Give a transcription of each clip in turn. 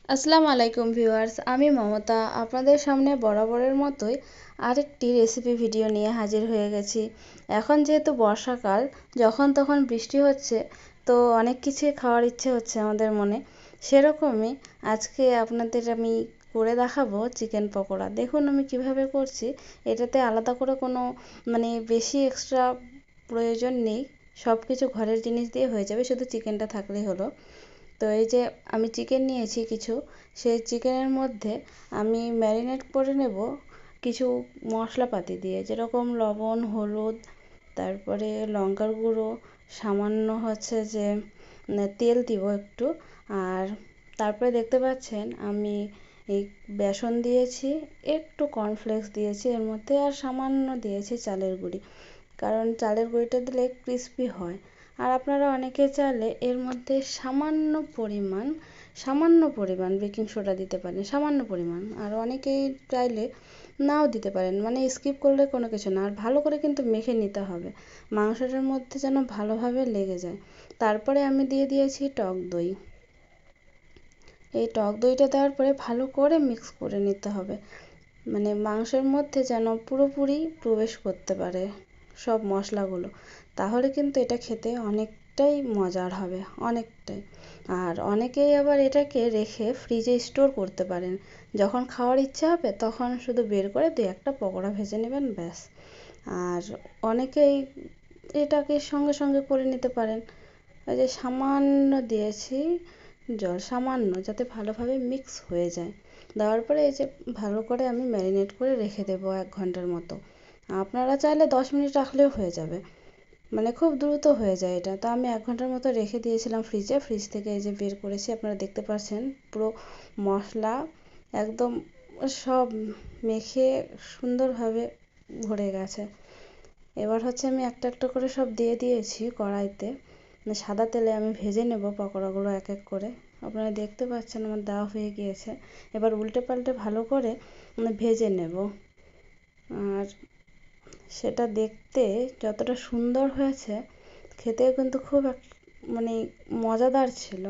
আসসালামু আলাইকুম ভিউয়ার্স, আমি মমতা আপনাদের সামনে বরাবরের মতোই আরেকটি রেসিপি ভিডিও নিয়ে হাজির হয়ে গেছি। এখন যেহেতু বর্ষাকাল, যখন তখন বৃষ্টি হচ্ছে, তো অনেক কিছুই খাওয়ার ইচ্ছে হচ্ছে আমাদের মনে। সেরকমই আজকে আপনাদের আমি করে দেখাবো চিকেন পকোড়া। দেখুন আমি কিভাবে করছি। এটাতে আলাদা করে কোনো বেশি এক্সট্রা প্রয়োজন নেই, সব কিছু ঘরের জিনিস দিয়ে হয়ে যাবে, শুধু চিকেনটা থাকলেই হলো। তো এই যে আমি চিকেন নিয়েছি কিছু, সেই চিকেনের মধ্যে আমি ম্যারিনেট করে নেব কিছু মশলাপাতি দিয়ে, যেরকম লবণ, হলুদ, তারপরে লঙ্কার গুঁড়ো, সামান্য হচ্ছে যে তেল দিব একটু। আর তারপরে দেখতে পাচ্ছেন আমি এই বেসন দিয়েছি, একটু কর্নফ্লেক্স দিয়েছি এর মধ্যে, আর সামান্য দিয়েছি চালের গুঁড়ি, কারণ চালের গুঁড়িটা দিলে ক্রিস্পি হয়। আর আপনারা অনেকে চাইলে এর মধ্যে সামান্য পরিমাণ বেকিং সোডা দিতে পারেন, সামান্য পরিমাণ। আর অনেকেই চাইলে নাও দিতে পারেন, স্কিপ করলে কোনো কিছু না। আর ভালো করে কিন্তু মেখে নিতে হবে, মাংসটার মধ্যে যেন ভালোভাবে লেগে যায়। তারপরে আমি দিয়ে দিয়েছি টক দই। এই টক দইটা দেওয়ার পরে ভালো করে মিক্স করে নিতে হবে, মাংসের মধ্যে যেন পুরোপুরি প্রবেশ করতে পারে সব মশলাগুলো। তাহলে কিন্তু এটা খেতে অনেকটাই মজার হবে, অনেকটাই। আর অনেকেই আবার এটাকে রেখে ফ্রিজে স্টোর করতে পারেন, যখন খাওয়ার ইচ্ছা হবে তখন শুধু বের করে দু একটা পকোড়া ভেজে নেবেন, ব্যাস। আর অনেকেই এটাকে সঙ্গে সঙ্গে করে নিতে পারেন। ওই যে সামান্য দিয়েছি জল, সামান্য, যাতে ভালোভাবে মিক্স হয়ে যায়। দেওয়ার পরে এই যে ভালো করে আমি ম্যারিনেট করে রেখে দেবো 1 ঘন্টার মতো। আপনারা চাইলে 10 মিনিট রাখলেও হয়ে যাবে, খুব দ্রুত হয়ে যায় এটা। তো আমি 1 ঘন্টার মতো রেখে দিয়েছিলাম ফ্রিজে। ফ্রিজ থেকে এই যে বের করেছি, আপনারা দেখতে পাচ্ছেন পুরো মশলা একদম সব মেখে সুন্দরভাবে ভরে গেছে। এবার হচ্ছে আমি একটা একটা করে সব দিয়ে দিয়েছি কড়াইতে, সাদা তেলে আমি ভেজে নেব পকোড়াগুলো এক এক করে। আপনারা দেখতে পাচ্ছেন আমার দেওয়া হয়ে গিয়েছে। এবার উল্টে পাল্টে ভালো করে ভেজে নেব। আর সেটা দেখতে যতটা সুন্দর হয়েছে, খেতেও কিন্তু খুব মজাদার ছিল।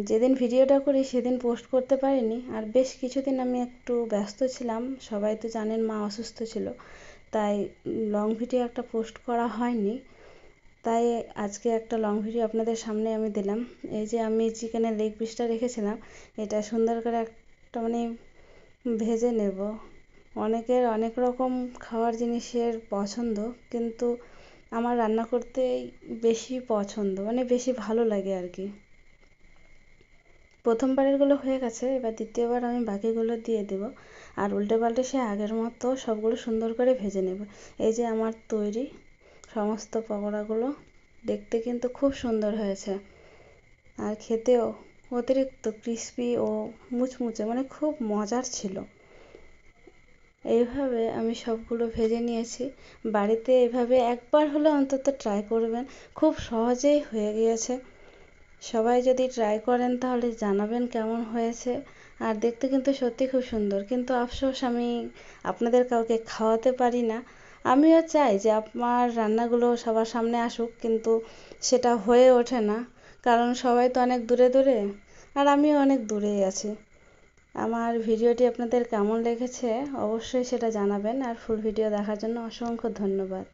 যেদিন ভিডিওটা করি সেদিন পোস্ট করতে পারিনি, আর বেশ কিছুদিন আমি একটু ব্যস্ত ছিলাম। সবাই তো জানেন মা অসুস্থ ছিল, তাই লং ভিডিও একটা পোস্ট করা হয়নি। তাই আজকে একটা লং ভিডিও আপনাদের সামনে আমি দিলাম। এই যে আমি চিকেনের লেগ পিসটা রেখেছিলাম, এটা সুন্দর করে একটা ভেজে নেব। অনেকের অনেক রকম খাওয়ার জিনিসের পছন্দ, কিন্তু আমার রান্না করতে বেশি পছন্দ, বেশি ভালো লাগে আর কি। প্রথমবারেরগুলো হয়ে গেছে, এবার দ্বিতীয়বার আমি বাকিগুলো দিয়ে দেব। আর উল্টে পাল্টে সে আগের মতো সবগুলো সুন্দর করে ভেজে নেব। এই যে আমার তৈরি সমস্ত পকোড়াগুলো দেখতে কিন্তু খুব সুন্দর হয়েছে, আর খেতেও অতিরিক্ত ক্রিস্পি ও মুচমুচে, খুব মজার ছিল। এইভাবে আমি সবগুলো ভেজে নিয়েছি। বাড়িতে এভাবে একবার হলে অন্তত ট্রাই করবেন, খুব সহজেই হয়ে গিয়েছে। সবাই যদি ট্রাই করেন তাহলে জানাবেন কেমন হয়েছে। আর দেখতে কিন্তু সত্যি খুব সুন্দর, কিন্তু আফসোস আমি আপনাদের কাউকে খাওয়াতে পারি না। আমিও চাই যে আমার রান্নাগুলো সবার সামনে আসুক, কিন্তু সেটা হয়ে ওঠে না, কারণ সবাই তো অনেক দূরে দূরে, আর আমিও অনেক দূরেই আছি। আমার ভিডিওটি আপনাদের কেমন লেগেছে অবশ্যই সেটা জানাবেন, আর ফুল ভিডিও দেখার জন্য অসংখ্য ধন্যবাদ।